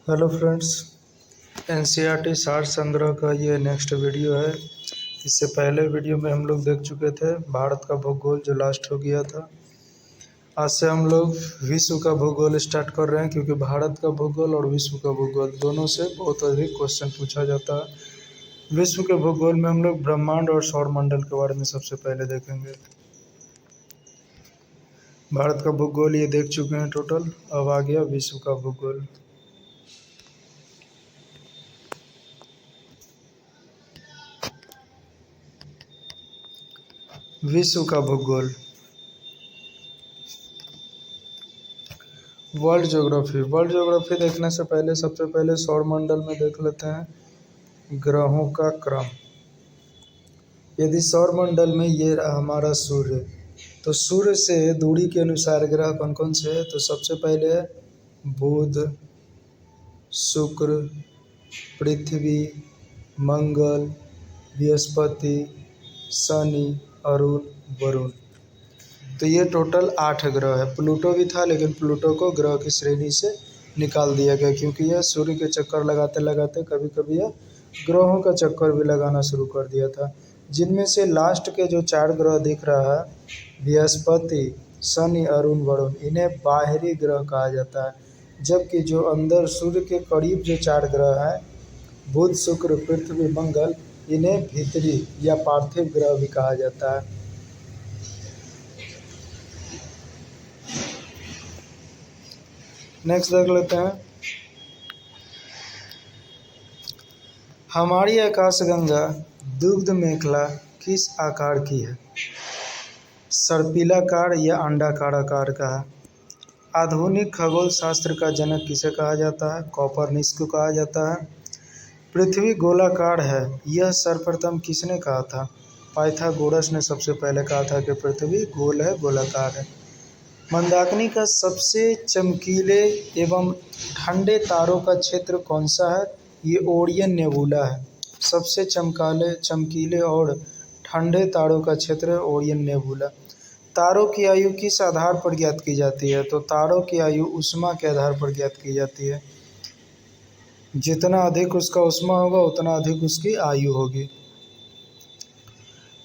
Hello friends, NCERT सार संग्रह का ये नेक्स्ट वीडियो है। इससे पहले वीडियो में हम लोग देख चुके थे भारत का भूगोल जो लास्ट हो गया था। आज से हम लोग विश्व का भूगोल स्टार्ट कर रहे हैं, क्योंकि भारत का भूगोल और विश्व का भूगोल दोनों से बहुत अधिक क्वेश्चन पूछा जाता है। विश्व के भूगोल में हम लोग ब्रह्मांड और सौरमंडल के बारे में सबसे पहले देखेंगे। भारत का भूगोल ये देख चुके हैं टोटल। अब आ गया विश्व का भूगोल। विश्व का भूगोल। वर्ल्ड ज्योग्राफी देखने से पहले सबसे पहले सौरमंडल में देख लेते हैं ग्रहों का क्रम। यदि सौरमंडल में ये रहा हमारा सूर्य, तो सूर्य से दूरी के अनुसार ग्रह कौन कौन से है, तो सबसे पहले है बुध, शुक्र, पृथ्वी, मंगल, बृहस्पति, शनि, अरुण, वरुण। तो ये टोटल 8 ग्रह है। प्लूटो भी था, लेकिन प्लूटो को ग्रह की श्रेणी से निकाल दिया गया, क्योंकि यह सूर्य के चक्कर लगाते लगाते कभी कभी यह ग्रहों का चक्कर भी लगाना शुरू कर दिया था। जिनमें से लास्ट के जो 4 ग्रह दिख रहा है, बृहस्पति, शनि, अरुण, वरुण, इन्हें बाहरी ग्रह कहा जाता है। जबकि जो अंदर सूर्य के करीब जो 4 ग्रह हैं, बुध, शुक्र, पृथ्वी, मंगल, इन्हें भीतरी या पार्थिव ग्रह भी कहा जाता है। नेक्स्ट देख लेते हैं, हमारी आकाशगंगा दुग्ध मेखला किस आकार की है? सर्पिलाकार या अंडाकार आकार का है। आधुनिक खगोल शास्त्र का जनक किसे कहा जाता है? कोपरनिकस को कहा जाता है। पृथ्वी गोलाकार है, यह सर्वप्रथम किसने कहा था? पाइथागोरस ने सबसे पहले कहा था कि पृथ्वी गोल है, गोलाकार है। मंदाकिनी का सबसे चमकीले एवं ठंडे तारों का क्षेत्र कौन सा है? ये ओरियन नेबुला है। सबसे चमकीले और ठंडे तारों का क्षेत्र है ओरियन नेबुला। तारों की आयु किस आधार पर ज्ञात की जाती है? तो तारों की आयु ऊष्मा के आधार पर ज्ञात की जाती है। जितना अधिक उसका ऊष्मा होगा, उतना अधिक उसकी आयु होगी।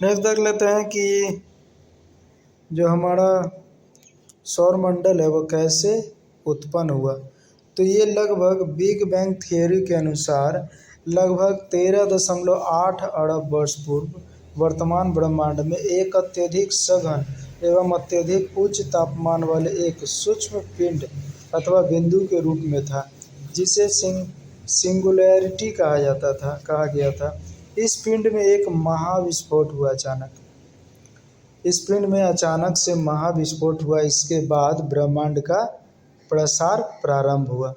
नेक्स्ट देख लेते हैं कि जो हमारा सौरमंडल है वो कैसे उत्पन्न हुआ। तो ये लगभग बिग बैंग थियरी के अनुसार लगभग 13.8 अरब वर्ष पूर्व वर्तमान ब्रह्मांड में एक अत्यधिक सघन एवं अत्यधिक उच्च तापमान वाले एक सूक्ष्म पिंड अथवा बिंदु के रूप में था, जिसे सिंगुलैरिटी कहा गया था। इस पिंड में एक महाविस्फोट हुआ अचानक। इस पिंड में अचानक से महाविस्फोट हुआ। इसके बाद ब्रह्मांड का प्रसार प्रारंभ हुआ।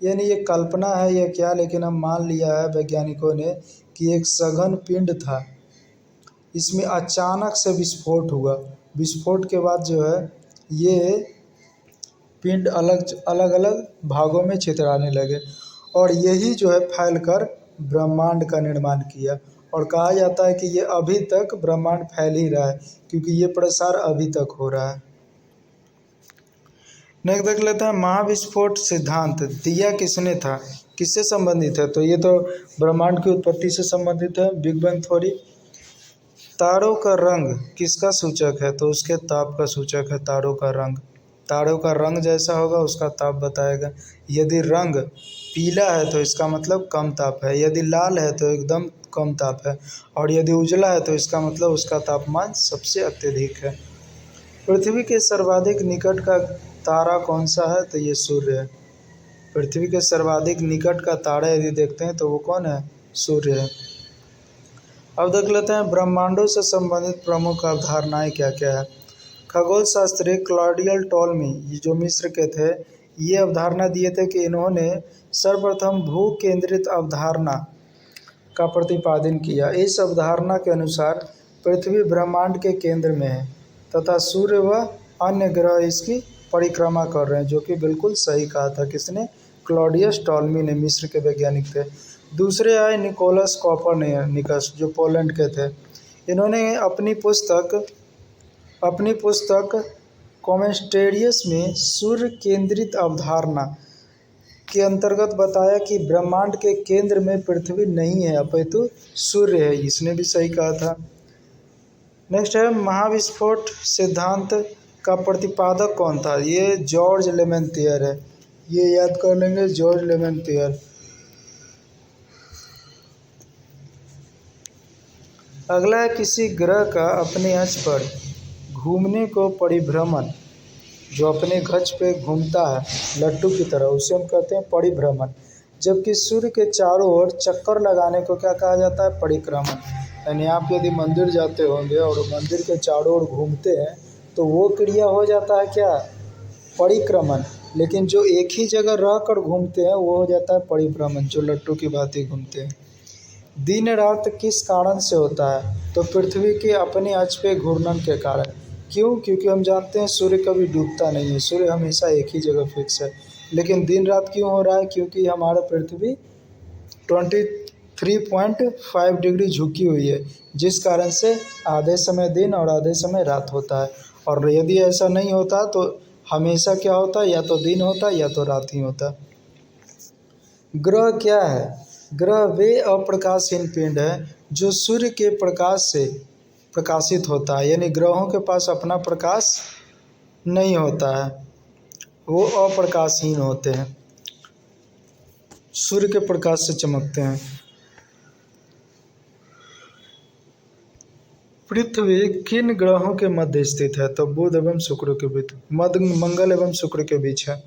यानी ये कल्पना है या क्या, लेकिन हम मान लिया है वैज्ञानिकों ने कि एक सघन पिंड था, इसमें अचानक से विस्फोट हुआ। विस्फोट के बाद जो है ये पिंड अलग अलग भागों में छितराने लगे, और यही जो है फैलकर ब्रह्मांड का निर्माण किया। और कहा जाता है कि ये अभी तक ब्रह्मांड फैल ही रहा है, क्योंकि ये प्रसार अभी तक हो रहा है। नेक्स्ट देख लेते हैं, महाविस्फोट सिद्धांत दिया किसने था? किससे संबंधित है? तो ये तो ब्रह्मांड की उत्पत्ति से संबंधित है, बिग बैंग थ्योरी। तारों का रंग किसका सूचक है? तो उसके ताप का सूचक है तारों का रंग। तारों का रंग जैसा होगा उसका ताप बताएगा। यदि रंग पीला है तो इसका मतलब कम ताप है, यदि लाल है तो एकदम कम ताप है, और यदि उजला है तो इसका मतलब उसका तापमान सबसे अत्यधिक है। पृथ्वी के सर्वाधिक निकट का तारा कौन सा है? तो ये सूर्य है। पृथ्वी के सर्वाधिक निकट का तारा यदि देखते हैं तो वो कौन है? सूर्य है। अब देख लेते हैं ब्रह्मांडों से संबंधित प्रमुख अवधारणाएं क्या क्या है। खगोल शास्त्री क्लॉडियल टॉलमी, ये जो मिस्र के थे, ये अवधारणा दिए थे कि इन्होंने सर्वप्रथम भू केंद्रित अवधारणा का प्रतिपादन किया। इस अवधारणा के अनुसार पृथ्वी ब्रह्मांड के केंद्र में है तथा सूर्य व अन्य ग्रह इसकी परिक्रमा कर रहे हैं, जो कि बिल्कुल सही कहा था। किसने? क्लॉडियस टॉलमी ने, मिस्र के वैज्ञानिक थे। दूसरे आए निकोलस कोपरनिकस, जो पोलैंड के थे। इन्होंने अपनी पुस्तक कॉमेस्टेरियस में सूर्य केंद्रित अवधारणा के अंतर्गत बताया कि ब्रह्मांड के केंद्र में पृथ्वी नहीं है अपितु सूर्य है। इसने भी सही कहा था। नेक्स्ट है महाविस्फोट सिद्धांत का प्रतिपादक कौन था? ये जॉर्ज लेमेंथियर है। ये याद कर लेंगे, जॉर्ज लेमेंथियर। अगला है किसी ग्रह का अपने अक्ष पर घूमने को परिभ्रमण, जो अपने अक्ष पे घूमता है लट्टू की तरह, उसे हम कहते हैं परिभ्रमण। जबकि सूर्य के चारों ओर चक्कर लगाने को क्या कहा जाता है? परिक्रमण। यानी आप यदि मंदिर जाते होंगे और मंदिर के चारों ओर घूमते हैं तो वो क्रिया हो जाता है क्या? परिक्रमण। लेकिन जो एक ही जगह रह कर घूमते हैं वो हो जाता है परिभ्रमण, जो लट्टू की भांति घूमते हैं। दिन रात किस कारण से होता है? तो पृथ्वी के अपने अक्ष पे घूर्णन के कारण। क्यों? क्योंकि हम जानते हैं सूर्य कभी डूबता नहीं है, सूर्य हमेशा एक ही जगह फिक्स है। लेकिन दिन रात क्यों हो रहा है? क्योंकि हमारा पृथ्वी 23.5 डिग्री झुकी हुई है, जिस कारण से आधे समय दिन और आधे समय रात होता है। और यदि ऐसा नहीं होता तो हमेशा क्या होता? या तो दिन होता या तो रात ही होता। ग्रह क्या है? ग्रह वे अप्रकाशहीन पिंड है जो सूर्य के प्रकाश से प्रकाशित होता है। यानी ग्रहों के पास अपना प्रकाश नहीं होता है, वो अप्रकाशहीन होते हैं, सूर्य के प्रकाश से चमकते हैं। पृथ्वी किन ग्रहों के मध्य स्थित है? तो बुध एवं शुक्र के बीच, मंगल एवं शुक्र के बीच है।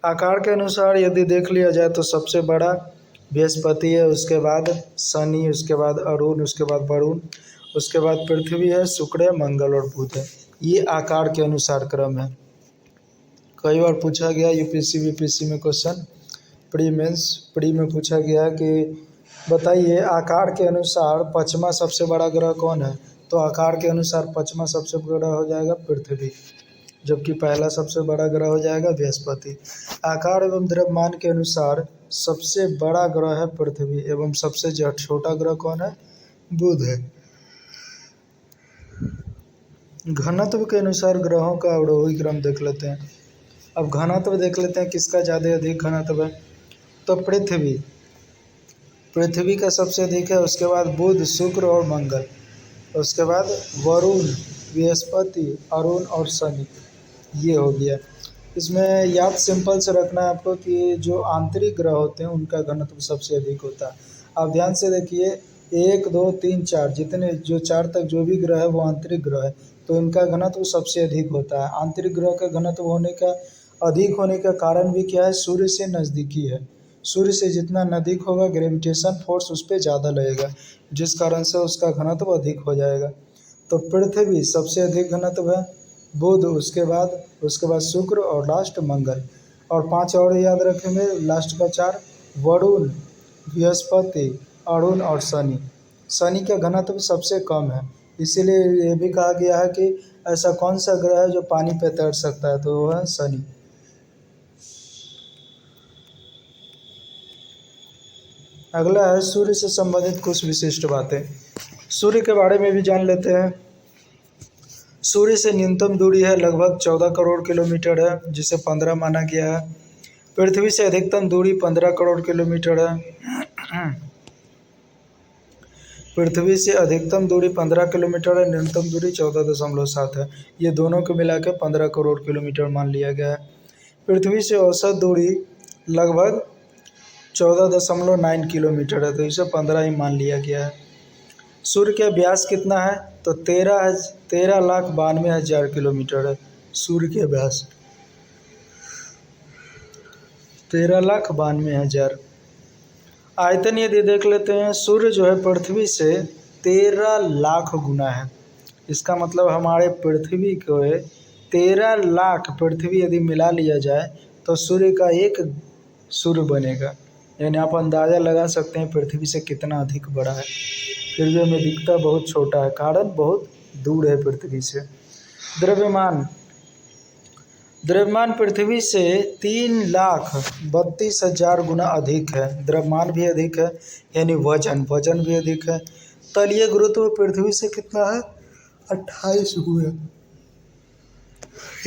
आकार के अनुसार यदि देख लिया जाए तो सबसे बड़ा बृहस्पति है, उसके बाद शनि, उसके बाद अरुण, उसके बाद वरुण, उसके बाद पृथ्वी है, शुक्र है, मंगल और बुध है। ये आकार के अनुसार क्रम है। कई बार पूछा गया यूपीएससी वीपीएससी में क्वेश्चन, प्री मेंस प्री में पूछा गया कि बताइए आकार के अनुसार पांचवा सबसे बड़ा ग्रह कौन है? तो आकार के अनुसार पांचवा सबसे बड़ा हो जाएगा पृथ्वी, जबकि पहला सबसे बड़ा ग्रह हो जाएगा बृहस्पति। आकार एवं द्रव्यमान के अनुसार सबसे बड़ा ग्रह है पृथ्वी एवं सबसे छोटा ग्रह कौन है? बुध है। घनत्व के अनुसार ग्रहों का अवरोही क्रम देख लेते हैं। अब घनत्व देख लेते हैं, किसका ज़्यादा अधिक घनत्व है? तो पृथ्वी का सबसे अधिक है, उसके बाद बुध, शुक्र और मंगल, उसके बाद वरुण, बृहस्पति, अरुण और शनि। ये हो गया। इसमें याद सिंपल से रखना है आपको कि जो आंतरिक ग्रह होते हैं उनका घनत्व सबसे अधिक होता है। आप ध्यान से देखिए, 1 2 3 4 जितने जो 4 तक जो भी ग्रह है वो आंतरिक ग्रह है, तो इनका घनत्व सबसे अधिक होता है। आंतरिक ग्रह का घनत्व होने का अधिक होने का कारण भी क्या है? सूर्य से नज़दीकी है। सूर्य से जितना नज़दीक होगा ग्रेविटेशन फोर्स उस पर ज़्यादा लगेगा, जिस कारण से उसका घनत्व अधिक हो जाएगा। तो पृथ्वी सबसे अधिक घनत्व है, बुध, उसके बाद शुक्र और लास्ट मंगल। और 5 और याद रखेंगे, लास्ट का 4 वरुण, बृहस्पति, अरुण और शनि। शनि का घनत्व सबसे कम है, इसीलिए ये भी कहा गया है कि ऐसा कौन सा ग्रह है जो पानी पे तैर सकता है? तो वो है शनि। अगला है सूर्य से संबंधित कुछ विशिष्ट बातें। सूर्य के बारे में भी जान लेते हैं। सूर्य से न्यूनतम दूरी है लगभग 14 करोड़ किलोमीटर है, जिसे 15 माना गया है। पृथ्वी से अधिकतम दूरी 15 करोड़ किलोमीटर है। पृथ्वी से अधिकतम दूरी 15 किलोमीटर है, न्यूनतम दूरी 14.7 है। ये दोनों को मिला के 15 करोड़ किलोमीटर मान लिया गया है। पृथ्वी से औसत दूरी लगभग 14.9 किलोमीटर है, तो इसे 15 ही मान लिया गया है। सूर्य का व्यास कितना है? तो 13,92,000 किलोमीटर है सूर्य के व्यास, 13,92,000। आयतन यदि देख लेते हैं, सूर्य जो है पृथ्वी से 13 लाख गुना है। इसका मतलब हमारे पृथ्वी को 13 लाख पृथ्वी यदि मिला लिया जाए तो सूर्य का एक सूर्य बनेगा। यानी आप अंदाज़ा लगा सकते हैं पृथ्वी से कितना अधिक बड़ा है, फिर भी हमें दिखता बहुत छोटा है, कारण बहुत दूर है पृथ्वी से। द्रव्यमान पृथ्वी से 3,32,000 गुना अधिक है। द्रव्यमान भी अधिक है, यानी वजन भी अधिक है। तलीय गुरुत्व पृथ्वी से कितना है? 28 गुना।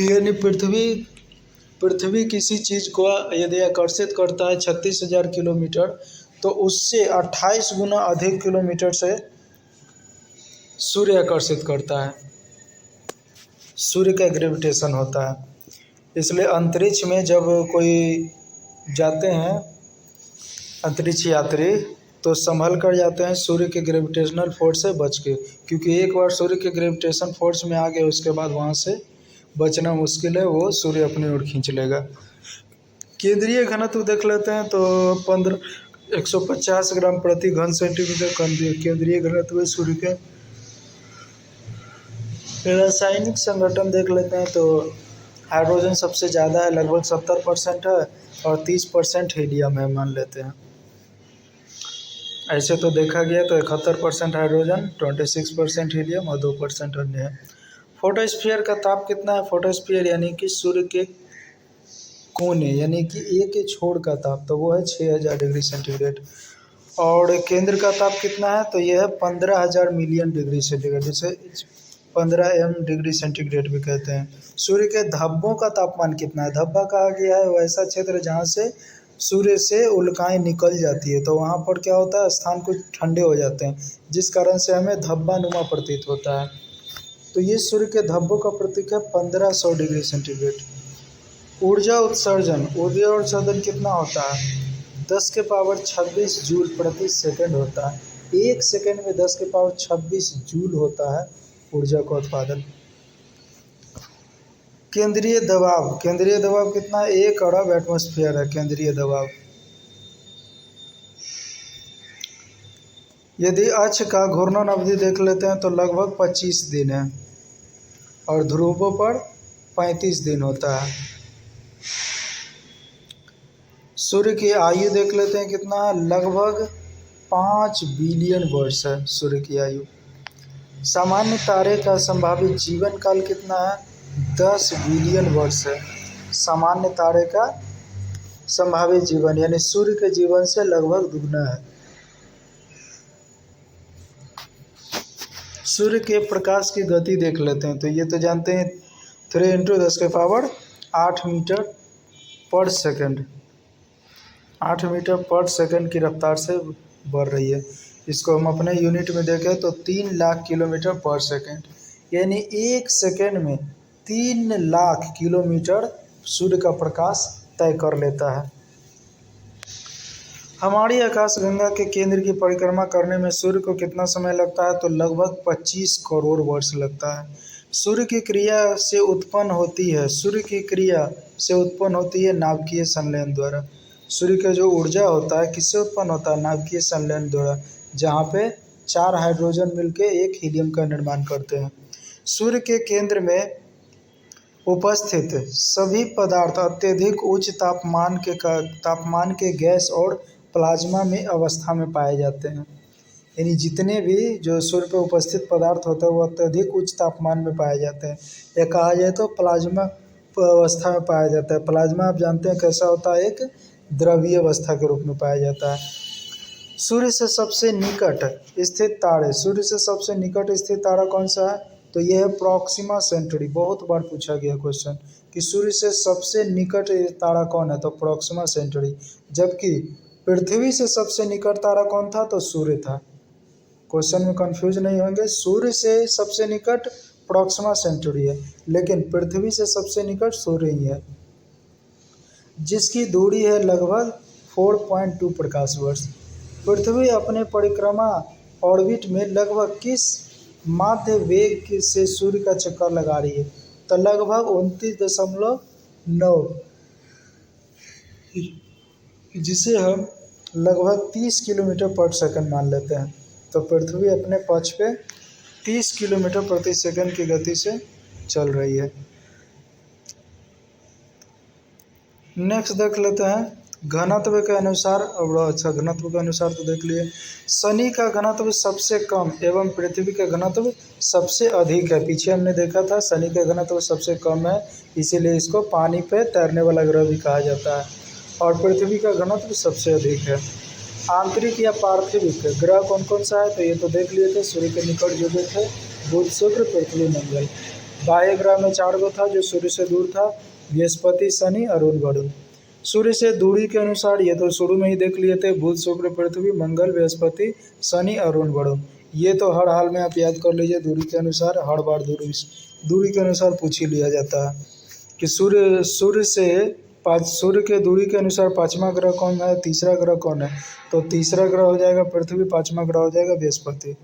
यानी पृथ्वी पृथ्वी किसी चीज़ को यदि आकर्षित करता है 36,000 किलोमीटर, तो उससे 28 गुना अधिक किलोमीटर से सूर्य आकर्षित करता है। सूर्य का ग्रेविटेशन होता है। इसलिए अंतरिक्ष में जब कोई जाते हैं अंतरिक्ष यात्री, तो संभल कर जाते हैं सूर्य के ग्रेविटेशनल फोर्स से बच के, क्योंकि एक बार सूर्य के ग्रेविटेशन फोर्स में आ गए उसके बाद वहाँ से बचना मुश्किल है, वो सूर्य अपनी ओर खींच लेगा। केंद्रीय घनत्व देख लेते हैं तो 150 ग्राम प्रति घन सेंटीमीटर केंद्रीय घनत्व सूर्य के। रासायनिक संगठन देख लेते हैं तो हाइड्रोजन सबसे ज़्यादा है, लगभग 70% है, और 30% हीलियम है मान लेते हैं। ऐसे तो देखा गया तो 71% हाइड्रोजन, 26% हीलियम और 2% अन्य है। फोटोस्फीयर का ताप कितना है? फोटोस्फीयर यानी कि सूर्य के कोने यानी कि एक छोर का ताप, तो वो है 6000 डिग्री सेंटीग्रेड। और केंद्र का ताप कितना है? तो यह है 15,000 मिलियन डिग्री सेंटीग्रेड, जिसे 15 डिग्री सेंटीग्रेड भी कहते हैं। सूर्य के धब्बों का तापमान कितना है? धब्बा कहा गया है वैसा क्षेत्र जहाँ से सूर्य से उल्काएं निकल जाती है, तो वहाँ पर क्या होता है, स्थान कुछ ठंडे हो जाते हैं, जिस कारण से हमें धब्बा नुमा प्रतीत होता है। तो ये सूर्य के धब्बों का प्रतीक है 1500 डिग्री सेंटीग्रेड। ऊर्जा उत्सर्जन कितना होता है? 10 के पावर 26 जूल प्रति सेकंड होता है। एक सेकंड में 10 के पावर 26 जूल होता है ऊर्जा का उत्पादन। केंद्रीय दबाव कितना? 1 अरब एटमॉस्फेयर है केंद्रीय दबाव। यदि अक्ष का घूर्णन अवधि देख लेते हैं तो लगभग 25 दिन है, और ध्रुवों पर 35 दिन होता है। सूर्य की आयु देख लेते हैं कितना? लगभग 5 बिलियन वर्ष है सूर्य की आयु। सामान्य तारे का संभावित जीवन काल कितना है? 10 बिलियन वर्ष है सामान्य तारे का संभावित जीवन, यानी सूर्य के जीवन से लगभग दुगना है। सूर्य के प्रकाश की गति देख लेते हैं तो ये तो जानते हैं 3 × 10 के पावर 8 मीटर पर सेकंड, 8 मीटर पर सेकंड की रफ्तार से बढ़ रही है। इसको हम अपने यूनिट में देखें तो 3 लाख किलोमीटर पर सेकंड, यानी एक सेकंड में 3 लाख किलोमीटर सूर्य का प्रकाश तय कर लेता है। हमारी आकाशगंगा के केंद्र की परिक्रमा करने में सूर्य को कितना समय लगता है? तो लगभग 25 करोड़ वर्ष लगता है। सूर्य की क्रिया से उत्पन्न होती है नाभिकीय संलयन द्वारा। सूर्य का जो ऊर्जा होता है किससे उत्पन्न होता है? नाभिकीय संलयन द्वारा, जहाँ पे 4 हाइड्रोजन मिलके एक हीलियम का निर्माण करते हैं। सूर्य के केंद्र में उपस्थित सभी पदार्थ अत्यधिक उच्च तापमान के गैस और प्लाज्मा में अवस्था में पाए जाते हैं। यानी जितने भी जो सूर्य पर उपस्थित पदार्थ होते हैं वो अत्यधिक उच्च तापमान में पाए जाते हैं, या कहा जाए तो प्लाज्मा अवस्था में पाया जाता है। प्लाज्मा आप जानते हैं कैसा होता है? एक द्रवीय अवस्था के रूप में पाया जाता है। सूर्य से सबसे निकट स्थित तारा कौन सा है? तो यह है प्रॉक्सिमा सेंटरी। बहुत बार पूछा गया क्वेश्चन कि सूर्य से सबसे निकट तारा कौन है? तो प्रॉक्सिमा सेंटरी। जबकि पृथ्वी से सबसे निकट तारा कौन था? तो सूर्य था। क्वेश्चन में कंफ्यूज नहीं होंगे, सूर्य से सबसे निकट प्रॉक्सिमा सेंटरी है, लेकिन पृथ्वी से सबसे निकट सूर्य ही है, जिसकी दूरी है लगभग 4.2 प्रकाश वर्ष। पृथ्वी अपने परिक्रमा ऑर्बिट में लगभग किस माध्य वेग से सूर्य का चक्कर लगा रही है? तो लगभग 29.9, जिसे हम लगभग 30 किलोमीटर पर सेकंड मान लेते हैं। तो पृथ्वी अपने पक्ष पे 30 किलोमीटर प्रति सेकंड की गति से चल रही है। नेक्स्ट देख लेते हैं घनत्व के अनुसार। घनत्व के अनुसार तो देख लिए। शनि का घनत्व सबसे कम एवं पृथ्वी का घनत्व सबसे अधिक है। पीछे हमने देखा था शनि का घनत्व सबसे कम है, इसीलिए इसको पानी पे तैरने वाला ग्रह भी कहा जाता है, और पृथ्वी का घनत्व सबसे अधिक है। आंतरिक या पार्थिविक ग्रह कौन कौन सा है? तो ये तो देख लिए थे, सूर्य के निकट जो थे बुध, शुक्र, पृथ्वी, मंगल। बाह्य ग्रह में 4 गो था जो सूर्य से दूर था, बृहस्पति शनि अरुण वरुण। सूर्य से दूरी के अनुसार ये तो शुरू में ही देख लिए थे, बुध शुक्र पृथ्वी मंगल बृहस्पति शनि अरुण वरुण। ये तो हर हाल में आप याद कर लीजिए, दूरी के अनुसार हर बार दूरी के अनुसार पूछ ही लिया जाता है कि सूर्य के दूरी के अनुसार पांचवा ग्रह कौन है, तीसरा ग्रह कौन है। तो तीसरा ग्रह हो जाएगा पृथ्वी, पांचवा ग्रह हो जाएगा बृहस्पति।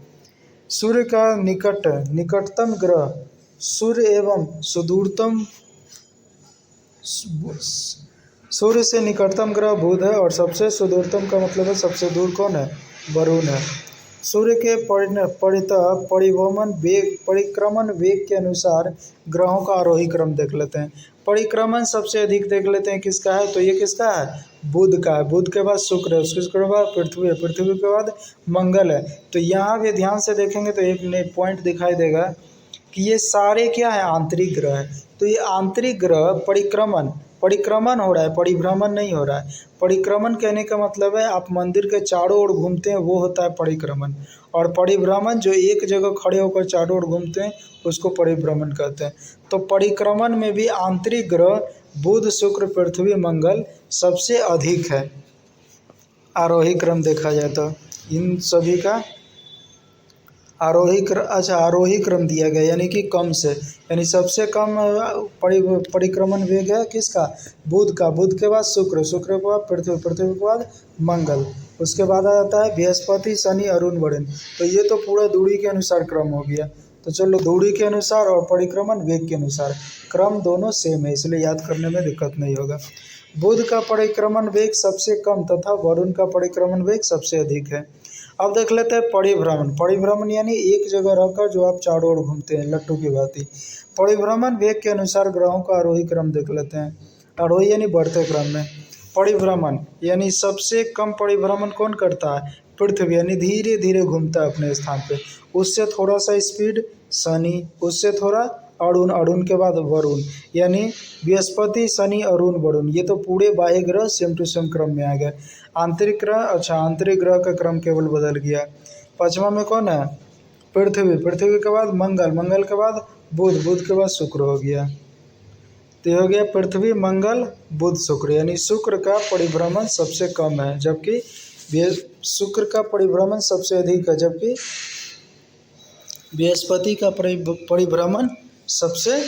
सूर्य का निकटतम ग्रह सूर्य एवं सुदूरतम सूर्य से निकटतम ग्रह बुध है और सबसे सुदूरतम का मतलब है सबसे दूर कौन है, वरुण है। सूर्य के परिक्रमण वेग के अनुसार ग्रहों का आरोही क्रम देख लेते हैं। परिक्रमण सबसे अधिक देख लेते हैं किसका है, तो ये किसका है, बुध का है। बुध के बाद शुक्र है, उसके बाद पृथ्वी है, पृथ्वी के बाद मंगल है। तो यहाँ भी ध्यान से देखेंगे तो एक नए पॉइंट दिखाई देगा कि ये सारे क्या है, आंतरिक ग्रह है। तो ये आंतरिक ग्रह परिक्रमण हो रहा है, परिभ्रमण नहीं हो रहा है। परिक्रमण कहने का मतलब है आप मंदिर के चारों ओर घूमते हैं, वो होता है परिक्रमण। और परिभ्रमण जो एक जगह खड़े होकर चारों ओर घूमते हैं उसको परिभ्रमण कहते हैं। तो परिक्रमण में भी आंतरिक ग्रह बुध शुक्र पृथ्वी मंगल सबसे अधिक है। आरोही क्रम देखा जाए तो इन सभी का आरोही क्रम दिया गया, यानी कि कम से, यानी सबसे कम परिक्रमण वेग है किसका, बुध का। बुध के बाद शुक्र के बाद पृथ्वी के बाद मंगल, उसके बाद आ जाता है बृहस्पति शनि अरुण वरुण। तो ये तो पूरा दूरी के अनुसार क्रम हो गया। तो चलो, दूरी के अनुसार और परिक्रमण वेग के अनुसार क्रम दोनों सेम है, इसलिए याद करने में दिक्कत नहीं होगा। बुध का परिक्रमण वेग सबसे कम तथा वरुण का परिक्रमण वेग सबसे अधिक है। अब देख लेते हैं परिभ्रमण यानी एक जगह रहकर जो आप चारों ओर घूमते हैं लट्टू की भांति। परिभ्रमण वेग के अनुसार ग्रहों का आरोही क्रम देख लेते हैं। आरोही यानी बढ़ते क्रम में। परिभ्रमण यानी सबसे कम परिभ्रमण कौन करता है, पृथ्वी, यानी धीरे धीरे घूमता है अपने स्थान पे। उससे थोड़ा सा स्पीड शनि, उससे थोड़ा अरुण के बाद वरुण, यानी बृहस्पति शनि अरुण वरुण। ये तो पूरे बाह्य ग्रह सेम टू सेम क्रम में आ गए। आंतरिक ग्रह का क्रम केवल बदल गया। पांचवा में कौन है, पृथ्वी के बाद मंगल के बाद बुध के बाद शुक्र हो गया। तो ये हो गया पृथ्वी मंगल बुध शुक्र, यानी शुक्र का परिभ्रमण सबसे कम है जबकि शुक्र का परिभ्रमण सबसे अधिक है, जबकि बृहस्पति का परिभ्रमण सबसे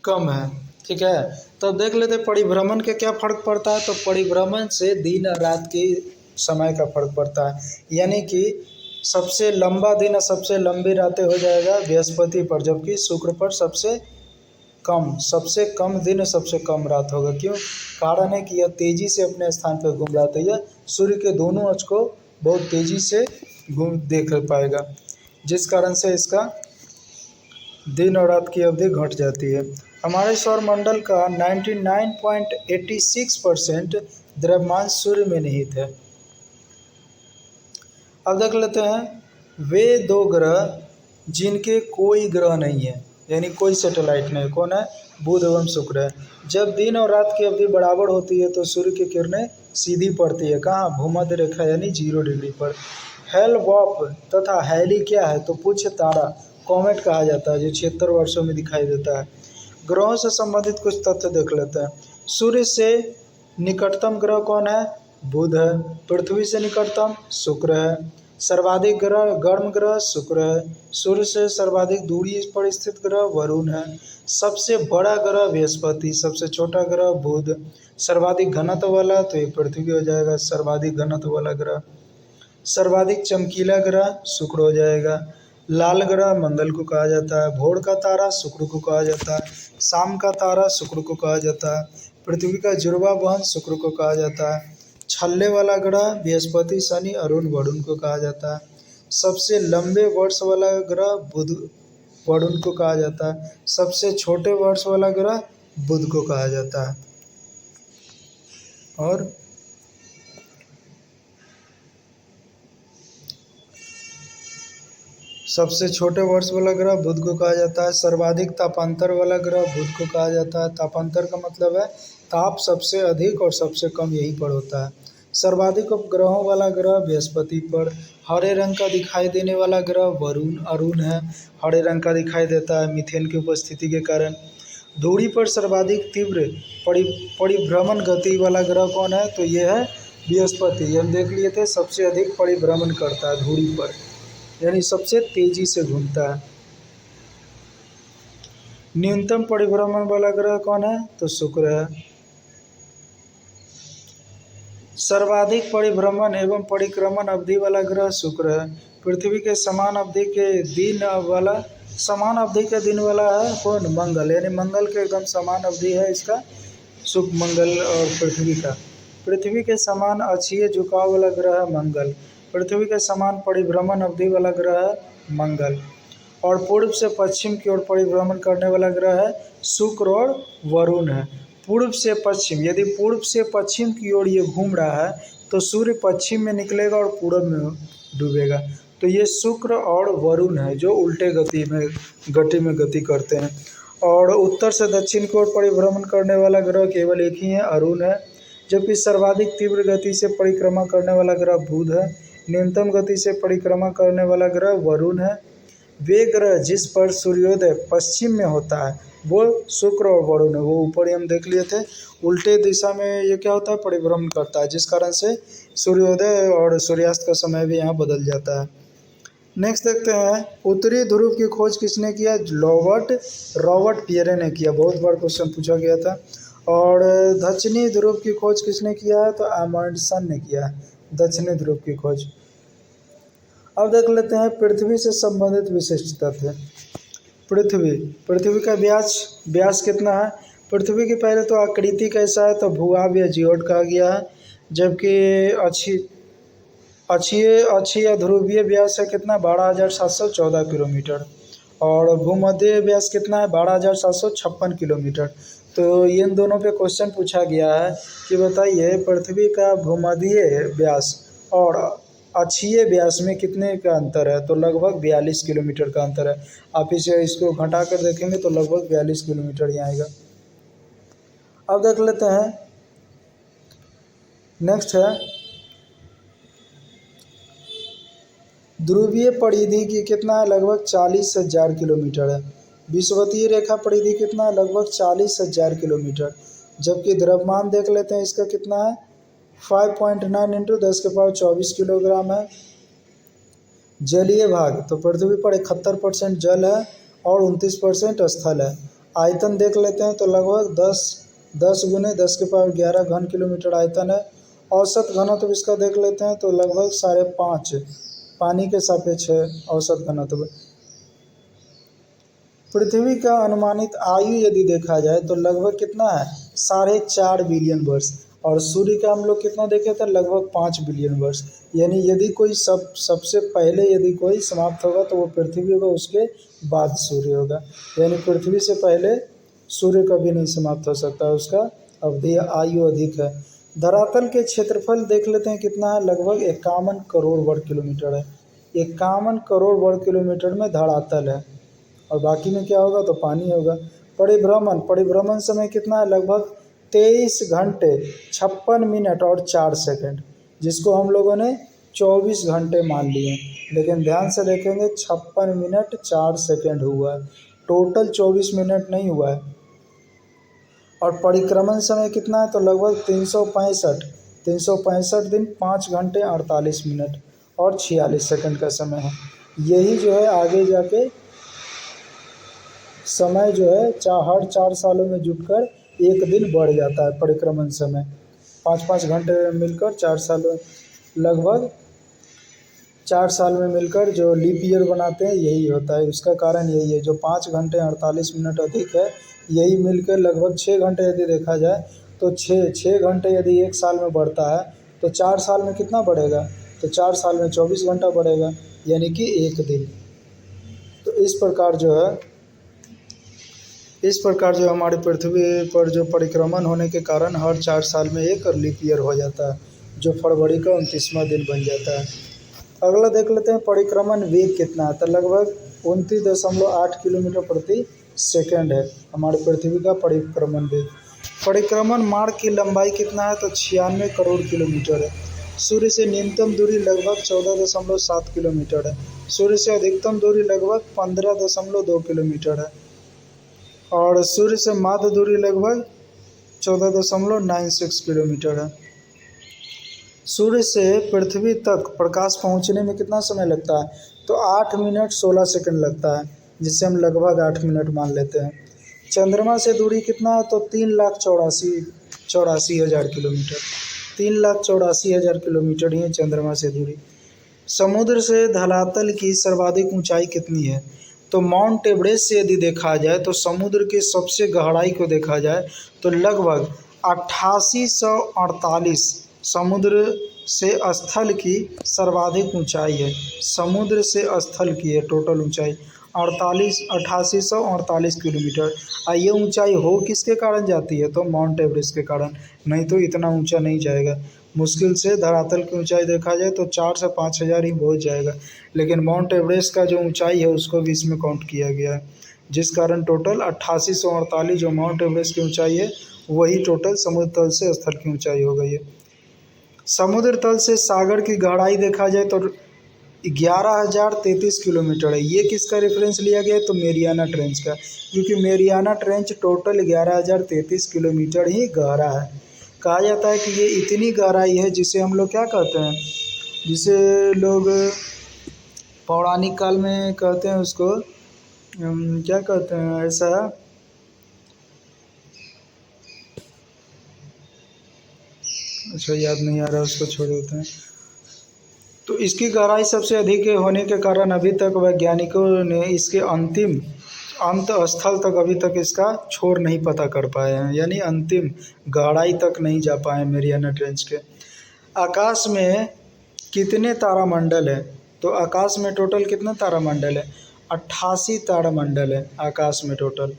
कम है। ठीक है, तो देख लेते परिभ्रमण के क्या फर्क पड़ता है। तो परिभ्रमण से दिन और रात के समय का फर्क पड़ता है, यानी कि सबसे लंबा दिन और सबसे लंबी रातें हो जाएगा बृहस्पति पर, जबकि शुक्र पर सबसे कम दिन और सबसे कम रात होगा। क्यों, कारण है कि यह तेजी से अपने स्थान पर घूम रहा था, यह सूर्य के दोनों अक्ष को बहुत तेजी से देख पाएगा, जिस कारण से इसका दिन और रात की अवधि घट जाती है। हमारे सौरमंडल का 99.86% द्रव्यमान सूर्य में निहित है। अब देख लेते हैं वे दो ग्रह जिनके कोई ग्रह नहीं है, यानी कोई सैटेलाइट नहीं, कौन है, बुध एवं शुक्र है। जब दिन और रात की अवधि बराबर होती है तो सूर्य की किरणें सीधी पड़ती है, कहाँ, भूमध्य रेखा यानी 0 डिग्री पर। हेल-बॉप तथा हैली क्या है, तो पुच्छ तारा, कॉमेट कहा जाता है, जो 76 वर्षों में दिखाई देता है। ग्रहों से संबंधित कुछ तथ्य देख लेते हैं। सूर्य से निकटतम ग्रह कौन है, बुध है। पृथ्वी से निकटतम शुक्र है। सर्वाधिक गर्म ग्रह शुक्र है। सूर्य से सर्वाधिक दूरी पर स्थित ग्रह वरुण है। सबसे बड़ा ग्रह बृहस्पति, सबसे छोटा ग्रह बुध। सर्वाधिक घनत्व वाला तो ये पृथ्वी हो जाएगा, सर्वाधिक घनत्व वाला ग्रह। सर्वाधिक चमकीला ग्रह शुक्र हो जाएगा। लाल ग्रह मंगल को कहा जाता है। भोर का तारा शुक्र को कहा जाता है। शाम का तारा शुक्र को कहा जाता है। पृथ्वी का जुड़वा बहन शुक्र को कहा जाता है। छल्ले वाला ग्रह बृहस्पति शनि अरुण वरुण को कहा जाता है। सबसे लंबे वर्ष वाला ग्रह बुध वरुण को कहा जाता है। सबसे छोटे वर्ष वाला ग्रह बुध को कहा जाता है। और सबसे छोटे वर्ष वाला ग्रह बुध को कहा जाता है। सर्वाधिक तापांतर वाला ग्रह बुध को कहा जाता है। तापांतर का मतलब है ताप सबसे अधिक और सबसे कम यहीं पर होता है। सर्वाधिक उपग्रहों वाला ग्रह बृहस्पति पर। हरे रंग का दिखाई देने वाला ग्रह अरुण है। हरे रंग का दिखाई देता है मीथेन की उपस्थिति के कारण। धूरी पर सर्वाधिक तीव्र परिभ्रमण गति वाला ग्रह कौन है? तो ये है बृहस्पति। ये हम देख लिए थे, सबसे अधिक परिभ्रमण करता है धूरी पर, यानी सबसे तेजी से घूमता है। न्यूनतम परिभ्रमण वाला ग्रह कौन है? तो शुक्र है। सर्वाधिक परिभ्रमण एवं परिक्रमण अवधि वाला ग्रह शुक्र है। पृथ्वी के समान अवधि के दिन वाला है कौन? मंगल। यानी मंगल के एकदम समान अवधि है इसका, शुक्र, मंगल और पृथ्वी का। पृथ्वी के समान अक्षीय झुकाव वाला ग्रह है मंगल। पृथ्वी के समान परिभ्रमण अवधि वाला ग्रह है मंगल। और पूर्व से पश्चिम की ओर परिभ्रमण करने वाला ग्रह है शुक्र और वरुण है। पूर्व से पश्चिम, यदि पूर्व से पश्चिम की ओर ये घूम रहा है तो सूर्य पश्चिम में निकलेगा और पूर्व में डूबेगा। तो ये शुक्र और वरुण है जो उल्टे गति में गति करते हैं। और उत्तर से दक्षिण की ओर परिभ्रमण करने वाला ग्रह केवल एक ही है, अरुण है। जबकि सर्वाधिक तीव्र गति से परिक्रमा करने वाला ग्रह बुध है। न्यूनतम गति से परिक्रमा करने वाला ग्रह वरुण है। वे ग्रह जिस पर सूर्योदय पश्चिम में होता है वो शुक्र और वरुण है। वो ऊपर ही हम देख लिए थे, उल्टे दिशा में ये क्या होता है? परिभ्रमण करता है, जिस कारण से सूर्योदय और सूर्यास्त का समय भी यहाँ बदल जाता है। नेक्स्ट देखते हैं, उत्तरी ध्रुव की खोज किसने किया? रॉबर्ट पियरे ने किया। बहुत बार क्वेश्चन पूछा गया था। और दक्षिणी ध्रुव की खोज किसने किया है? तो अमंडसन ने किया है दक्षिणी ध्रुव की खोज। अब देख लेते हैं पृथ्वी से संबंधित विशिष्ट तथ्य। पृथ्वी का व्यास कितना है? पृथ्वी की पहले तो आकृति कैसा है? तो भूआब या जियोड कहा गया है। जबकि अक्षीय ध्रुवीय व्यास है कितना? 12,714 किलोमीटर। और भूमध्य व्यास कितना है? 12,756 किलोमीटर। तो इन दोनों पे क्वेश्चन पूछा गया है कि बताइए पृथ्वी का भूमध्य व्यास और अक्षीय व्यास में कितने का अंतर है? तो लगभग 42 किलोमीटर का अंतर है। आप इसको घटा कर देखेंगे तो लगभग 42 किलोमीटर ही आएगा। अब देख लेते हैं, नेक्स्ट है ध्रुवीय परिधि की कितना है? लगभग 40,000 किलोमीटर है। विषुवतीय रेखा परिधि कितना है? लगभग 40,000 किलोमीटर। जबकि द्रव्यमान देख लेते हैं इसका कितना है? 5.9 × 10⁻24 किलोग्राम है। जलीय भाग, तो पृथ्वी पर 71% जल है और 29% स्थल है। आयतन देख लेते हैं तो लगभग 10 × 10⁻11 घन किलोमीटर आयतन है। औसत घनत्व इसका देख लेते हैं तो लगभग 5.5 पानी के सापेक्ष है औसत घनत्व। पृथ्वी का अनुमानित आयु यदि देखा जाए तो लगभग कितना है? 4.5 बिलियन वर्ष। और सूर्य का हम लोग कितना देखे थे? लगभग 5 बिलियन वर्ष। यानी यदि कोई सबसे पहले यदि कोई समाप्त होगा तो वो पृथ्वी होगा, उसके बाद सूर्य होगा। यानी पृथ्वी से पहले सूर्य कभी नहीं समाप्त हो सकता, उसका अवधि आयु अधिक है। धरातल के क्षेत्रफल देख लेते हैं कितना है? लगभग 51 करोड़ वर्ग किलोमीटर है। 51 करोड़ वर्ग किलोमीटर में धरातल है और बाकी में क्या होगा? तो पानी होगा। परिभ्रमण समय कितना है? लगभग 23 घंटे 56 मिनट और 4 सेकंड, जिसको हम लोगों ने 24 घंटे मान लिए, लेकिन ध्यान से देखेंगे 56 मिनट 4 सेकंड हुआ है, टोटल 24 मिनट नहीं हुआ है। और परिक्रमण समय कितना है? तो लगभग 365 दिन 5 घंटे 48 मिनट और 46 सेकंड का समय है। यही जो है आगे जाके समय जो है हर 4 सालों में जुटकर एक दिन बढ़ जाता है। परिक्रमण समय 5-5 घंटे मिलकर 4 सालों, लगभग 4 साल में मिलकर जो लीप ईयर बनाते हैं यही होता है। उसका कारण यही है, जो 5 घंटे 48 मिनट अधिक है, यही मिलकर लगभग 6 घंटे यदि देखा जाए तो 6 घंटे यदि एक साल में बढ़ता है तो 4 साल में कितना बढ़ेगा? तो 4 साल में 24 घंटा बढ़ेगा, यानी कि एक दिन। तो इस प्रकार जो हमारी पृथ्वी पर जो परिक्रमण होने के कारण हर 4 साल में एक लीप ईयर हो जाता है, जो फरवरी का 29वां दिन बन जाता है। अगला देख लेते हैं परिक्रमण वेग कितना है? तो लगभग 29.8 किलोमीटर प्रति सेकंड है हमारी पृथ्वी का परिक्रमण वेग। परिक्रमण मार्ग की लंबाई कितना है? तो 96 करोड़ किलोमीटर है। सूर्य से न्यूनतम दूरी लगभग 14.7 किलोमीटर है। सूर्य से अधिकतम दूरी लगभग 15.2 किलोमीटर है। और सूर्य से माध्य दूरी लगभग 14.96 किलोमीटर है। सूर्य से पृथ्वी तक प्रकाश पहुंचने में कितना समय लगता है? तो 8 मिनट 16 सेकंड लगता है, जिसे हम लगभग 8 मिनट मान लेते हैं। चंद्रमा से दूरी कितना है? तो 3,84,000 किलोमीटर। 3,84,000 किलोमीटर ही है चंद्रमा से दूरी। समुद्र से धरातल की सर्वाधिक ऊंचाई कितनी है? तो माउंट एवरेस्ट से यदि देखा जाए तो समुद्र के सबसे गहराई को देखा जाए तो लगभग 8848 समुद्र से स्थल की सर्वाधिक ऊंचाई है। समुद्र से स्थल की है टोटल ऊंचाई 8848 किलोमीटर। ये ऊंचाई हो किसके कारण जाती है? तो माउंट एवरेस्ट के कारण, नहीं तो इतना ऊंचा नहीं जाएगा। मुश्किल से धरातल की ऊंचाई देखा जाए तो 4 से 5 हज़ार ही पहुँच जाएगा, लेकिन माउंट एवरेस्ट का जो ऊंचाई है उसको भी इसमें काउंट किया गया है, जिस कारण टोटल 8848 जो माउंट एवरेस्ट की ऊंचाई है वही टोटल समुद्र तल से स्थल की ऊंचाई हो गई है। समुद्र तल से सागर की गहराई देखा जाए तो 11,033 किलोमीटर है। ये किसका रेफरेंस लिया गया है? तो मेरियाना ट्रेंच का, क्योंकि मेरियाना ट्रेंच टोटल 11,033 किलोमीटर ही गहरा है। कहा जाता है कि ये इतनी गहराई है जिसे हम लोग क्या कहते हैं, जिसे लोग पौराणिक काल में कहते हैं उसको क्या कहते हैं, ऐसा अच्छा याद नहीं आ रहा, उसको छोड़ देते हैं। तो इसकी गहराई सबसे अधिक होने के कारण अभी तक वैज्ञानिकों ने इसके अंत स्थल तक अभी तक इसका छोर नहीं पता कर पाए हैं, यानी अंतिम गहराई तक नहीं जा पाए मेरियाना ट्रेंच के। आकाश में कितने तारामंडल है? तो आकाश में टोटल कितने तारामंडल है? 88 तारामंडल है आकाश में टोटल।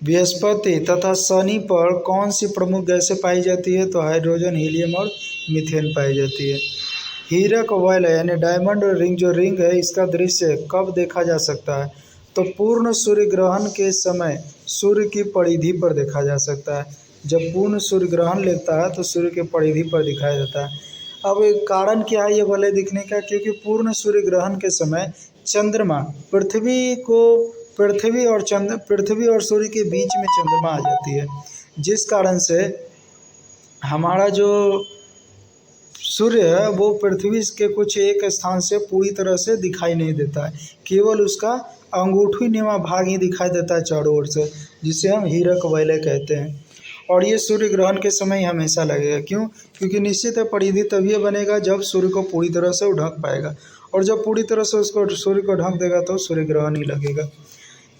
बृहस्पति तथा शनि पर कौन सी प्रमुख गैसें पाई जाती है? तो हाइड्रोजन, हीलियम और मीथेन पाई जाती है। हीरक वलय यानी डायमंड रिंग जो रिंग है, इसका दृश्य कब देखा जा सकता है? तो पूर्ण सूर्य ग्रहण के समय सूर्य की परिधि पर देखा जा सकता है। जब पूर्ण सूर्य ग्रहण लेता है तो सूर्य के परिधि पर दिखाया जाता है। अब कारण क्या है ये वलय दिखने का? क्योंकि पूर्ण सूर्य ग्रहण के समय चंद्रमा पृथ्वी और सूर्य के बीच में चंद्रमा आ जाती है, जिस कारण से हमारा जो सूर्य है वो पृथ्वी के कुछ एक स्थान से पूरी तरह से दिखाई नहीं देता है, केवल उसका अंगूठी नुमा भाग ही दिखाई देता है चारों ओर से, जिसे हम हीरक वलय कहते हैं। और ये सूर्य ग्रहण के समय ही हमेशा लगेगा। क्यों? क्योंकि निश्चित है परिधि तभी बनेगा जब सूर्य को पूरी तरह से वो ढक पाएगा, और जब पूरी तरह से उसको सूर्य को ढक देगा तो सूर्य ग्रहण ही लगेगा।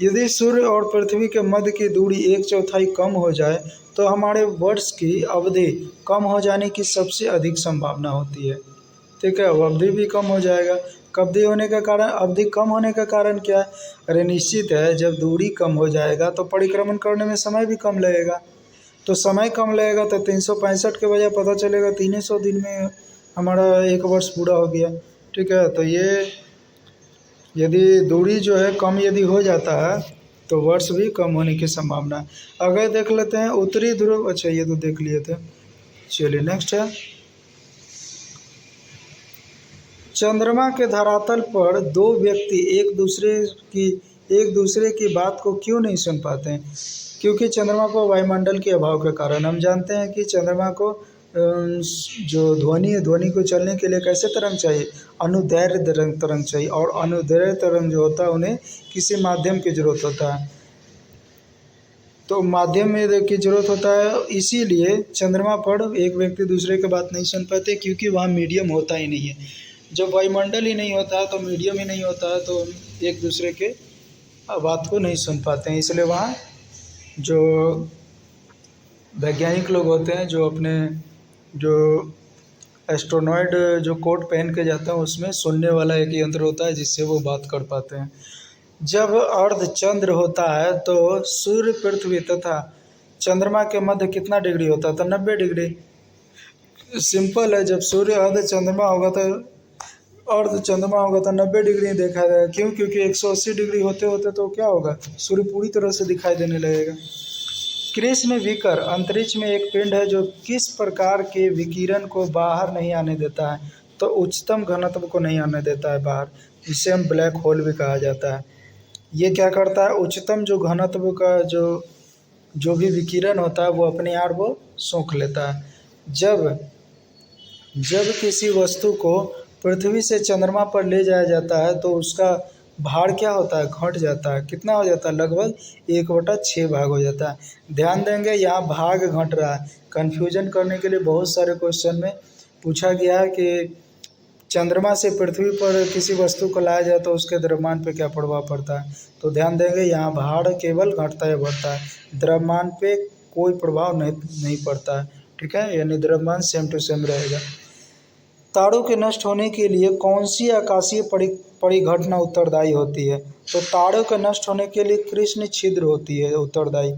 यदि सूर्य और पृथ्वी के मध्य की दूरी 1/4 कम हो जाए तो हमारे वर्ष की अवधि कम हो जाने की सबसे अधिक संभावना होती है। ठीक है, अवधि भी कम हो जाएगा। अवधि कम होने का कारण क्या है? अरे निश्चित है, जब दूरी कम हो जाएगा तो परिक्रमण करने में समय भी कम लगेगा। तो समय कम लगेगा तो 365 के बजाय पता चलेगा 300 दिन में हमारा एक वर्ष पूरा हो गया। ठीक है, तो ये यदि दूरी जो है कम यदि हो जाता है तो वर्ष भी कम होने की संभावना है। अगर देख लेते हैं उत्तरी ध्रुव, अच्छा ये तो देख लिए थे, चलिए नेक्स्ट है। चंद्रमा के धरातल पर दो व्यक्ति एक दूसरे की बात को क्यों नहीं सुन पाते हैं? क्योंकि चंद्रमा को वायुमंडल के अभाव के कारण। हम जानते हैं कि चंद्रमा को जो ध्वनि है, ध्वनि को चलने के लिए कैसे तरंग चाहिए? अनुदैर्घ्य तरंग चाहिए, और अनुदैर्घ्य तरंग जो होता है उन्हें किसी माध्यम की जरूरत होता है। तो माध्यम में की जरूरत होता है, इसीलिए चंद्रमा पर एक व्यक्ति दूसरे की बात नहीं सुन पाते, क्योंकि वहाँ मीडियम होता ही नहीं है। जब वायुमंडल ही नहीं होता है तो मीडियम ही नहीं होता है, तो एक दूसरे के बात को नहीं सुन पाते हैं। इसलिए वहाँ जो वैज्ञानिक लोग होते हैं, जो अपने जो एस्ट्रोनॉइड जो कोट पहन के जाते हैं, उसमें सुनने वाला एक यंत्र होता है जिससे वो बात कर पाते हैं। जब अर्धचंद्र होता है तो सूर्य, पृथ्वी तथा चंद्रमा के मध्य कितना डिग्री होता है? तो 90 डिग्री। सिंपल है, जब सूर्य अर्धचंद्रमा होगा तो 90 डिग्री देखा जाएगा। क्यों? क्योंकि 180 डिग्री होते होते तो क्या होगा, सूर्य पूरी तरह से दिखाई देने लगेगा। कृष्ण विकर अंतरिक्ष में एक पिंड है जो किस प्रकार के विकिरण को बाहर नहीं आने देता है? तो उच्चतम घनत्व को नहीं आने देता है बाहर। इसे हम ब्लैक होल भी कहा जाता है। ये क्या करता है, उच्चतम जो घनत्व का जो भी विकिरण होता है वो अपने आप वो सोख लेता है। जब जब किसी वस्तु को पृथ्वी से चंद्रमा पर ले जाया जाता है तो उसका भार क्या होता है, घट जाता है। कितना हो जाता है, लगभग 1/6 भाग हो जाता है। ध्यान देंगे यहाँ भाग घट रहा है। कन्फ्यूजन करने के लिए बहुत सारे क्वेश्चन में पूछा गया है कि चंद्रमा से पृथ्वी पर किसी वस्तु को लाया जाए तो उसके द्रव्यमान पे क्या प्रभाव पड़ता है। तो ध्यान देंगे यहाँ भार केवल घटता है बढ़ता है, द्रव्यमान पे कोई प्रभाव नहीं पड़ता है। ठीक है, यानी द्रव्यमान सेम टू सेम रहेगा। तारों के नष्ट होने के लिए कौन सी आकाशीय परिघटना उत्तरदायी होती है। तो तारों के नष्ट होने के लिए कृष्ण छिद्र होती है उत्तरदायी।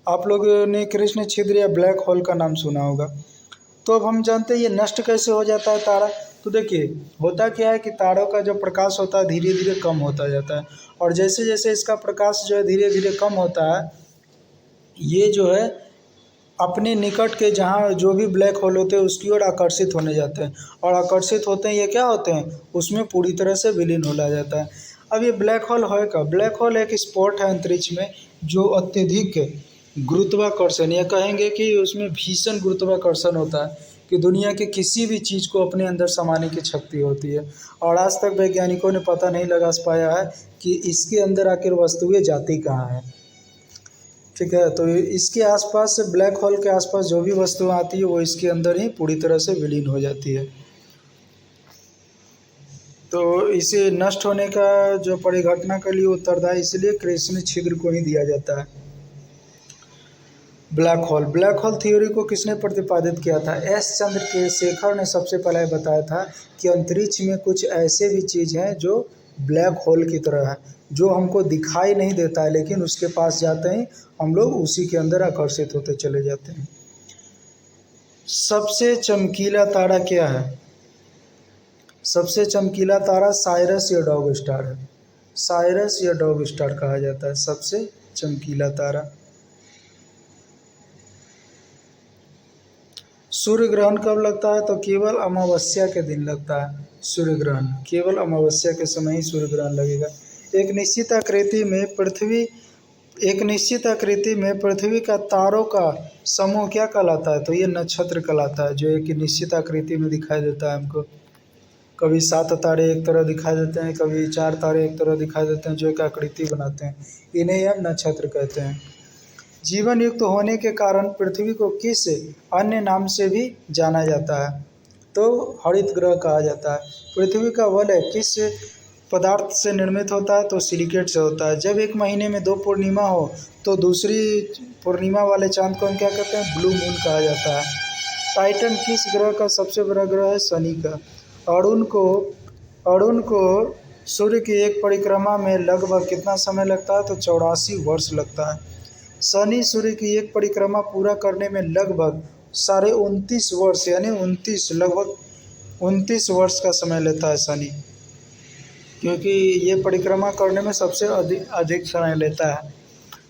आप लोगों ने कृष्ण छिद्र या ब्लैक होल का नाम सुना होगा। तो अब हम जानते हैं ये नष्ट कैसे हो जाता है तारा। तो देखिए होता क्या है कि तारों का जो प्रकाश होता है धीरे धीरे कम होता जाता है, और जैसे जैसे इसका प्रकाश जो है धीरे धीरे कम होता है, ये जो है अपने निकट के जहाँ जो भी ब्लैक होल होते हैं उसकी ओर आकर्षित होने जाते हैं, और आकर्षित होते हैं ये क्या होते हैं, उसमें पूरी तरह से विलीन हो जाता है। अब ये ब्लैक होल है क्या, ब्लैक होल एक स्पॉट है अंतरिक्ष में जो अत्यधिक गुरुत्वाकर्षण, या कहेंगे कि उसमें भीषण गुरुत्वाकर्षण होता है कि दुनिया के किसी भी चीज़ को अपने अंदर समाने की शक्ति होती है। और आज तक वैज्ञानिकों ने पता नहीं लगा पाया है कि इसके अंदर आखिर वस्तुएं जाती कहाँ हैं। ठीक है, तो इसके आसपास से ब्लैक होल के आसपास जो भी वस्तुएं आती है वो इसके अंदर ही पूरी तरह से विलीन हो जाती है। तो इसे नष्ट होने का जो परिघटना के लिए उत्तरदायी इसलिए कृष्ण छिद्र को ही दिया जाता है। ब्लैक होल थ्योरी को किसने प्रतिपादित किया था। एस चंद्रशेखर ने सबसे पहले बताया था कि अंतरिक्ष में कुछ ऐसे भी चीज़ हैं जो ब्लैक होल की तरह है, जो हमको दिखाई नहीं देता है लेकिन उसके पास जाते ही हम लोग उसी के अंदर आकर्षित होते चले जाते हैं। सबसे चमकीला तारा क्या है। सबसे चमकीला तारा साइरस या डॉग स्टार है। साइरस या डॉग स्टार कहा जाता है सबसे चमकीला तारा। सूर्य ग्रहण कब लगता है, तो केवल अमावस्या के दिन लगता है सूर्य ग्रहण। केवल अमावस्या के समय ही सूर्य ग्रहण लगेगा। एक निश्चित आकृति में पृथ्वी का तारों का समूह क्या कहलाता है, तो ये नक्षत्र कहलाता है, जो एक निश्चित आकृति में दिखाई देता है हमको। कभी 7 तारे एक तरह दिखाई देते हैं, कभी 4 तारे एक तरह दिखाई देते हैं, जो एक आकृति बनाते हैं, इन्हें हम नक्षत्र कहते हैं। जीवन युक्त होने के कारण पृथ्वी को किस अन्य नाम से भी जाना जाता है, तो हरित ग्रह कहा जाता है। पृथ्वी का वलय किस पदार्थ से निर्मित होता है, तो सिलिकेट से होता है। जब एक महीने में 2 पूर्णिमा हो तो दूसरी पूर्णिमा वाले चांद को हम क्या कहते हैं, ब्लू मून कहा जाता है। टाइटन किस ग्रह का सबसे बड़ा ग्रह है, शनि का। अरुण को सूर्य की एक परिक्रमा में लगभग कितना समय लगता है, तो 84 वर्ष लगता है। शनि सूर्य की एक परिक्रमा पूरा करने में लगभग 29.5 वर्ष यानी 29 वर्ष का समय लेता है शनि, क्योंकि ये परिक्रमा करने में सबसे अधिक समय लेता है।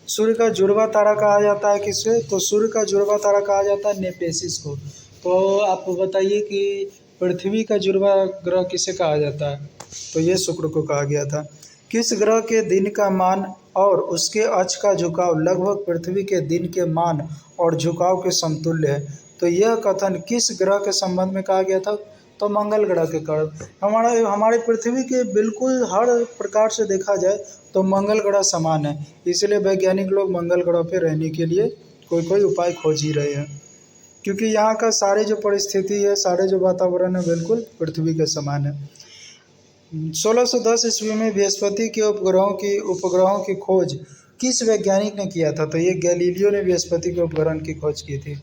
सूर्य का जुड़वा तारा कहा जाता है किसे, तो सूर्य का जुड़वा तारा कहा जाता है नेमेसिस को। तो आप बताइए कि पृथ्वी का जुड़वा ग्रह किसे कहा जाता है, तो ये शुक्र को कहा गया था। किस ग्रह के दिन का मान और उसके अक्ष का झुकाव लगभग पृथ्वी के दिन के मान और झुकाव के समतुल्य है, तो यह कथन किस ग्रह के संबंध में कहा गया था, तो मंगल ग्रह के कारण। हमारे पृथ्वी के बिल्कुल हर प्रकार से देखा जाए तो मंगल ग्रह समान है, इसलिए वैज्ञानिक लोग मंगल ग्रह पे रहने के लिए कोई उपाय खोज ही रहे हैं, क्योंकि यहाँ का सारे जो परिस्थिति है, सारे जो वातावरण है बिल्कुल पृथ्वी के समान है। 1610 ईस्वी में बृहस्पति के उपग्रहों की खोज किस वैज्ञानिक ने किया था, तो ये गैलीलियो ने बृहस्पति के उपग्रह की खोज की थी।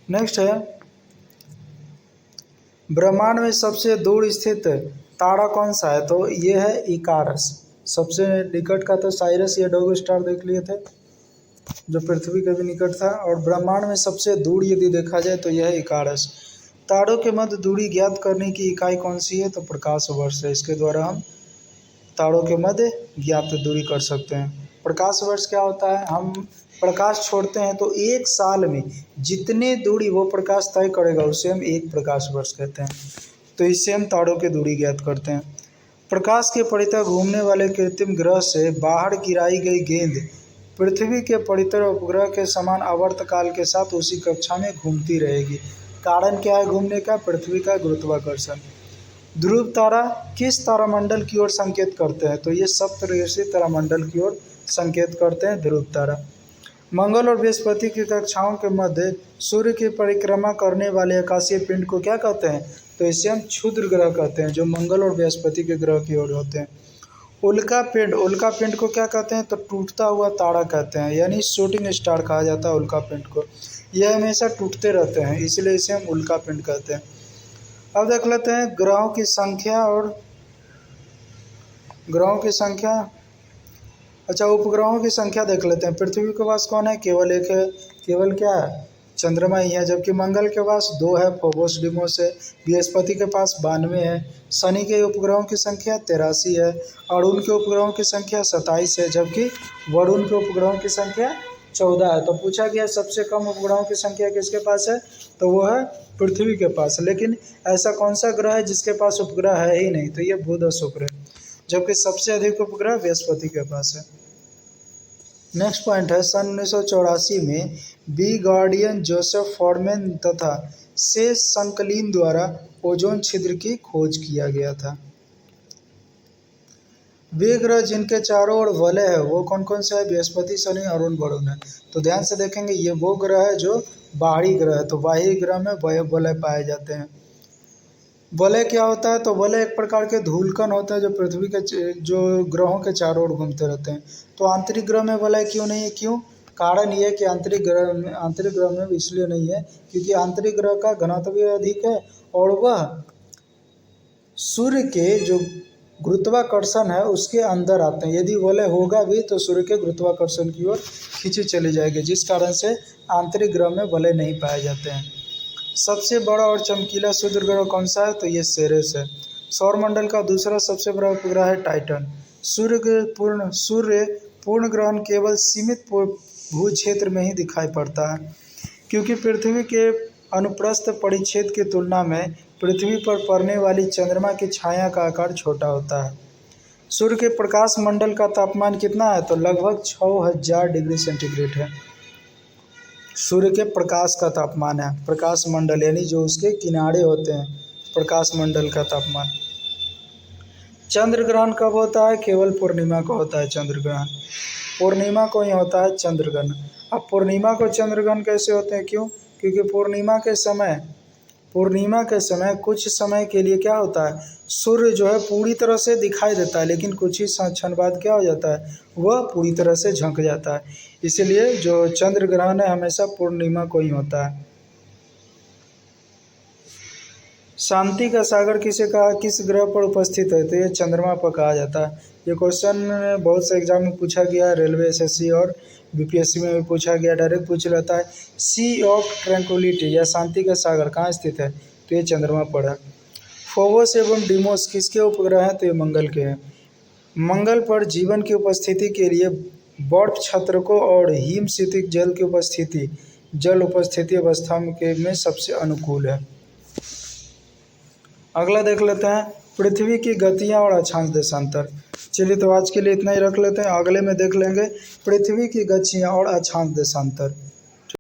नेक्स्ट है, ब्रह्मांड में सबसे दूर स्थित तारा कौन सा है, तो ये है इकारस। सबसे निकट का तो साइरस या डॉग स्टार देख लिए थे जो पृथ्वी के भी निकट था, और ब्रह्मांड में सबसे दूर यदि देखा जाए तो यह है इकारस। तारों के मध्य दूरी ज्ञात करने की इकाई कौन सी है, तो प्रकाश वर्ष है। इसके द्वारा हम तारों के मध्य ज्ञात दूरी कर सकते हैं। प्रकाश वर्ष क्या होता है, हम प्रकाश छोड़ते हैं तो 1 साल में जितने दूरी वो प्रकाश तय करेगा उसे हम 1 प्रकाश वर्ष कहते हैं। तो इससे हम तारों की दूरी ज्ञात करते हैं। प्रकाश के परितः घूमने वाले कृत्रिम ग्रह से बाहर गिराई गई गेंद पृथ्वी के परितः उपग्रह के समान आवर्तकाल के साथ उसी कक्षा में घूमती रहेगी। कारण क्या है घूमने का? पृथ्वी का गुरुत्वाकर्षण। ध्रुव तारा किस तारामंडल की ओर संकेत करते हैं? तो ये सप्तऋषि तारामंडल की ओर संकेत करते हैं ध्रुव तारा। मंगल और बृहस्पति की कक्षाओं के मध्य सूर्य की परिक्रमा करने वाले आकाशीय पिंड को क्या कहते हैं? तो इसे हम क्षुद्र ग्रह कहते हैं, जो मंगल और बृहस्पति के ग्रह की ओर होते हैं। उल्का पिंड को क्या कहते हैं? तो टूटता हुआ तारा कहते हैं, यानी शूटिंग स्टार कहा जाता है उल्का पिंड को। यह हमेशा टूटते रहते हैं, इसलिए इसे हम उल्का पिंड कहते हैं। अब देख लेते हैं ग्रहों की संख्या उपग्रहों की संख्या देख लेते हैं। पृथ्वी के पास कौन है? केवल एक है, केवल क्या है? चंद्रमा ही है। जबकि मंगल के पास 2 है, फोबोस डिमोस है। बृहस्पति के पास 92 है। शनि के उपग्रहों की संख्या 83 है। अरुण के उपग्रहों की संख्या 27 है, जबकि वरुण के उपग्रहों की संख्या 14 है। तो पूछा गया सबसे कम उपग्रहों की संख्या किसके पास है? तो वो है पृथ्वी के पास। लेकिन ऐसा कौन सा ग्रह है जिसके पास उपग्रह है ही नहीं? तो ये बुध और शुक्र है। जबकि सबसे अधिक उपग्रह बृहस्पति के पास है। नेक्स्ट पॉइंट है, सन 1984 में बी गार्डियन जोसेफ फॉर्डमैन तथा से संकलिन द्वारा ओजोन छिद्र की खोज किया गया था। वे ग्रह जिनके चारों ओर वलय है वो कौन कौन से है? बृहस्पति, शनि, अरुण, वरुण है। तो ध्यान से देखेंगे ये वो ग्रह है जो बाहरी ग्रह है। तो बाहरी ग्रह में वलय पाए जाते हैं। वलय क्या होता है? तो वलय एक प्रकार के धूलकण होते हैं जो पृथ्वी के जो ग्रहों के चारों ओर घूमते रहते हैं। तो आंतरिक ग्रह में वलय क्यों नहीं है? क्यों? कारण ये है कि आंतरिक ग्रह में इसलिए नहीं है क्योंकि आंतरिक ग्रह का घनत्व भी अधिक है और वह सूर्य के जो गुरुत्वाकर्षण है उसके अंदर आते हैं। यदि वलय होगा भी तो सूर्य के गुरुत्वाकर्षण की ओर खींची चली जाएगी, जिस कारण से आंतरिक ग्रह में वलय नहीं पाए जाते हैं। सबसे बड़ा और चमकीला क्षुद्र ग्रह कौन सा है? तो ये सेरेस है। सौरमंडल का दूसरा सबसे बड़ा उपग्रह है टाइटन। सूर्य पूर्ण ग्रहण केवल सीमित भू क्षेत्र में ही दिखाई पड़ता है, क्योंकि पृथ्वी के अनुप्रस्थ परिच्छेद की तुलना में पृथ्वी पर पड़ने वाली चंद्रमा की छाया का आकार छोटा होता है। सूर्य के प्रकाश मंडल का तापमान कितना है? तो लगभग 6000 डिग्री सेंटीग्रेड है। सूर्य के प्रकाश का तापमान है, प्रकाश मंडल यानी जो उसके किनारे होते हैं, प्रकाश मंडल का तापमान। चंद्र ग्रहण कब होता है? केवल पूर्णिमा को होता है चंद्र ग्रहण। पूर्णिमा को ही होता है चंद्र ग्रहण। अब पूर्णिमा को चंद्र ग्रहण कैसे होते हैं? क्यों? क्योंकि पूर्णिमा के समय कुछ समय के लिए क्या होता है, सूर्य जो है पूरी तरह से दिखाई देता है, लेकिन कुछ ही क्षण बाद क्या हो जाता है, वह पूरी तरह से झंक जाता है। इसलिए जो चंद्र ग्रहण है हमेशा पूर्णिमा को ही होता है। शांति का सागर किसे कहा, किस ग्रह पर उपस्थित है? तो ये चंद्रमा पर कहा जाता है। ये क्वेश्चन बहुत से एग्जाम में पूछा गया है, रेलवे, एसएससी और बीपीएससी में भी पूछा गया, डायरेक्ट पूछ लेता है। सी ऑफ ट्रैंक्विलिटी या शांति का सागर कहाँ स्थित है? तो ये चंद्रमा पर है। फोबोस एवं डिमोस किसके उपग्रह हैं? तो ये मंगल के हैं। मंगल पर जीवन की उपस्थिति के लिए बर्फ छत्रकों और हिम शीतक जल उपस्थिति अवस्था में सबसे अनुकूल है। अगला देख लेते हैं, पृथ्वी की गतियाँ और अक्षांश देशांतर। चलिए तो आज के लिए इतना ही रख लेते हैं, अगले में देख लेंगे पृथ्वी की गतियाँ और अक्षांश देशांतर।